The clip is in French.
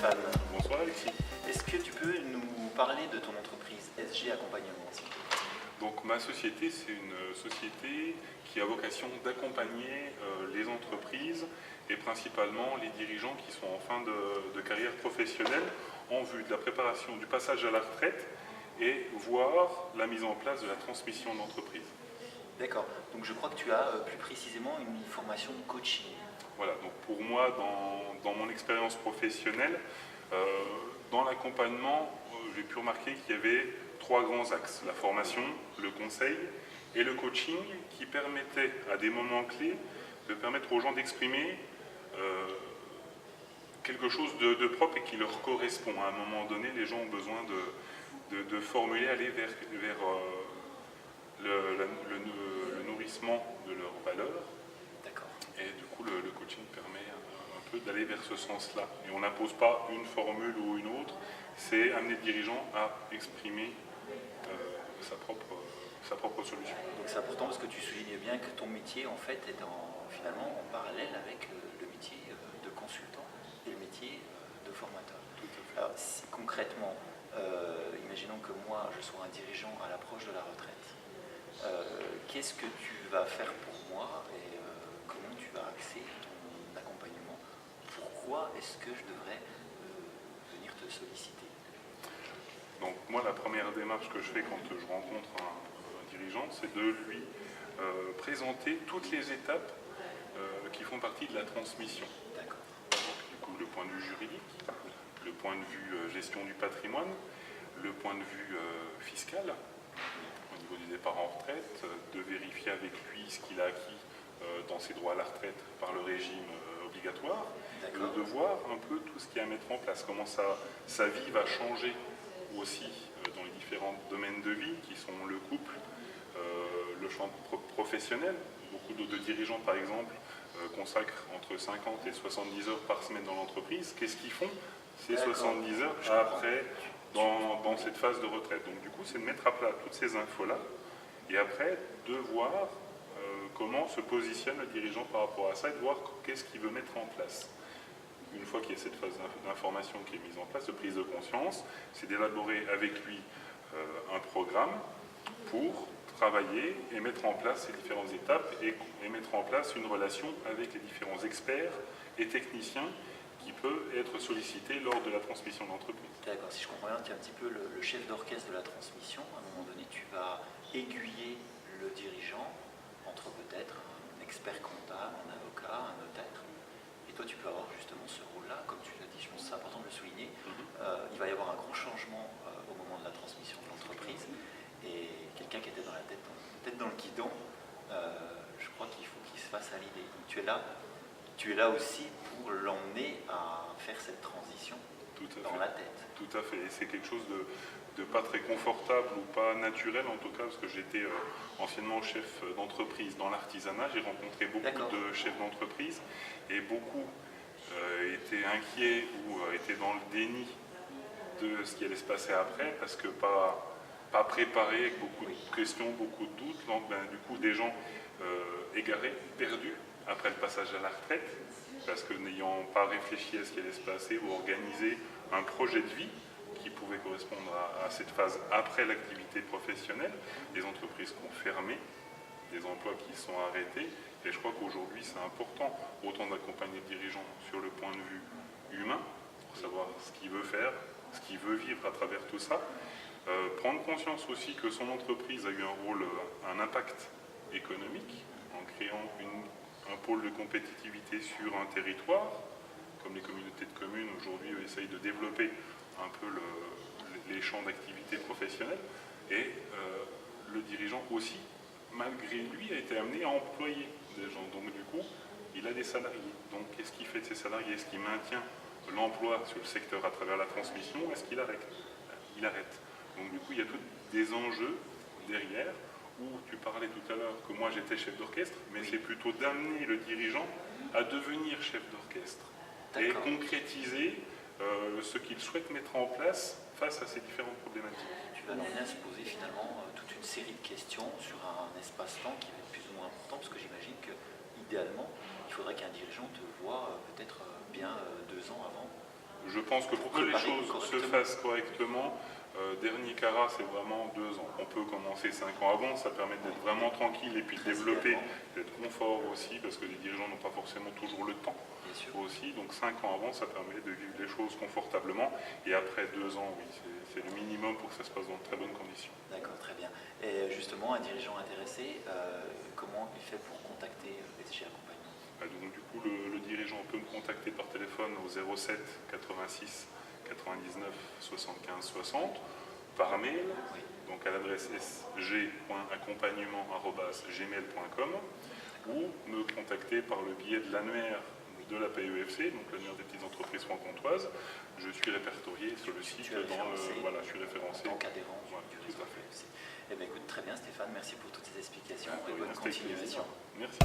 Stéphane. Bonsoir Alexis. Est-ce que tu peux nous parler de ton entreprise SG Accompagnement, s'il te plaît? Donc ma société, c'est une société qui a vocation d'accompagner les entreprises et principalement les dirigeants qui sont en fin de carrière professionnelle en vue de la préparation du passage à la retraite et voire la mise en place de la transmission d'entreprise. D'accord. Donc je crois que tu as plus précisément une formation de coaching. Voilà, donc pour moi, dans mon expérience professionnelle, dans l'accompagnement, j'ai pu remarquer qu'il y avait trois grands axes: la formation, le conseil et le coaching, qui permettaient à des moments clés de permettre aux gens d'exprimer quelque chose de propre et qui leur correspond. À un moment donné, les gens ont besoin de formuler, aller vers le nourrissement de leurs valeurs. D'accord. Et du coup, le coaching permet un peu d'aller vers ce sens-là. Et on n'impose pas une formule ou une autre, c'est amener le dirigeant à exprimer sa propre solution. Donc c'est important parce que tu soulignes bien que ton métier en fait est finalement en parallèle avec le métier de consultant et le métier de formateur. Tout à fait. Alors si concrètement, imaginons que moi je sois un dirigeant à l'approche de la retraite, qu'est-ce que tu vas faire pour moi et comment tu vas axer ton accompagnement? Pourquoi est-ce que je devrais venir te solliciter? Donc moi, la première démarche que je fais quand je rencontre un dirigeant, c'est de lui présenter toutes les étapes qui font partie de la transmission. D'accord. Donc, du coup, le point de vue juridique, le point de vue gestion du patrimoine, le point de vue fiscal, au niveau du départ en retraite, de vérifier avec lui ce qu'il a acquis dans ses droits à la retraite par le régime obligatoire, de voir un peu tout ce qu'il y a à mettre en place, comment sa vie va changer aussi dans les différents domaines de vie qui sont le couple, le champ professionnel. Beaucoup de dirigeants, par exemple, consacrent entre 50 et 70 heures par semaine dans l'entreprise. Qu'est-ce qu'ils font ces 70 heures après dans cette phase de retraite? Donc du coup, c'est de mettre à plat toutes ces infos-là et après de voir comment se positionne le dirigeant par rapport à ça et de voir qu'est-ce qu'il veut mettre en place. Une fois qu'il y a cette phase d'information qui est mise en place, de prise de conscience, c'est d'élaborer avec lui un programme pour travailler et mettre en place ces différentes étapes et mettre en place une relation avec les différents experts et techniciens qui peut être sollicité lors de la transmission d'entreprise. D'accord, si je comprends bien, tu es un petit peu le chef d'orchestre de la transmission. À un moment donné, tu vas aiguiller le dirigeant entre peut-être un expert comptable, un avocat, un notaire. Et toi, tu peux avoir justement ce rôle-là, comme tu l'as dit, je pense que c'est important de le souligner. Il va y avoir un grand changement au moment de la transmission de l'entreprise. Et quelqu'un qui était dans la tête dans le guidon, je crois qu'il faut qu'il se fasse à l'idée. Tu es là aussi pour l'emmener à faire cette transition dans la tête. Tout à fait. Et c'est quelque chose de pas très confortable ou pas naturel en tout cas, parce que j'étais anciennement chef d'entreprise dans l'artisanat. J'ai rencontré beaucoup de chefs d'entreprise et beaucoup étaient inquiets ou étaient dans le déni de ce qui allait se passer après, parce que pas préparés, avec beaucoup de questions, beaucoup de doutes. Donc du coup, des gens égarés, perdus après le passage à la retraite, parce que n'ayant pas réfléchi à ce qui allait se passer ou organisé un projet de vie qui pouvait correspondre à cette phase après l'activité professionnelle, des entreprises qui ont fermé, des emplois qui sont arrêtés. Et je crois qu'aujourd'hui, c'est important autant d'accompagner le dirigeant sur le point de vue humain, pour savoir ce qu'il veut faire, ce qu'il veut vivre à travers tout ça. Prendre conscience aussi que son entreprise a eu un impact économique en créant un pôle de compétitivité sur un territoire, comme les communautés de communes aujourd'hui essayent de développer un peu les champs d'activité professionnelle. Et le dirigeant aussi, malgré lui, a été amené à employer des gens. Donc du coup, il a des salariés. Donc qu'est-ce qu'il fait de ces salariés? Est-ce qu'il maintient l'emploi sur le secteur à travers la transmission? Est-ce qu'il arrête? Il arrête. Donc du coup, il y a tous des enjeux derrière, où tu parlais tout à l'heure que moi j'étais chef d'orchestre, mais c'est plutôt d'amener le dirigeant à devenir chef d'orchestre et concrétiser ce qu'il souhaite mettre en place face à ces différentes problématiques. Tu vas l'emmener à se poser finalement toute une série de questions sur un espace-temps qui va être plus ou moins important, parce que j'imagine que idéalement, il faudrait qu'un dirigeant te voie peut-être bien 2 ans avant Je pense que pour que les choses se fassent correctement, dernier carat, c'est vraiment 2 ans. On peut commencer 5 ans avant, ça permet d'être vraiment tranquille et puis de développer, d'être confort aussi, parce que les dirigeants n'ont pas forcément toujours le temps aussi. Donc 5 ans avant, ça permet de vivre les choses confortablement. Et après 2 ans, oui, c'est le minimum pour que ça se passe dans de très bonnes conditions. D'accord, très bien. Et justement, un dirigeant intéressé, comment il fait pour contacter BTG Accompagnement? Donc du coup, le dirigeant peut me contacter par téléphone au 07 86 99 75 60, par mail, donc à l'adresse sg.accompagnement@gmail.com, ou me contacter par le biais de l'annuaire de la PEFC, donc l'annuaire des petites entreprises franc-comtoises. Je suis répertorié sur le site, voilà, je suis référencé. En tant qu'adhérent du réseau PEFC. Eh bien, écoute, très bien Stéphane, merci pour toutes ces explications et bonne continuation. Merci.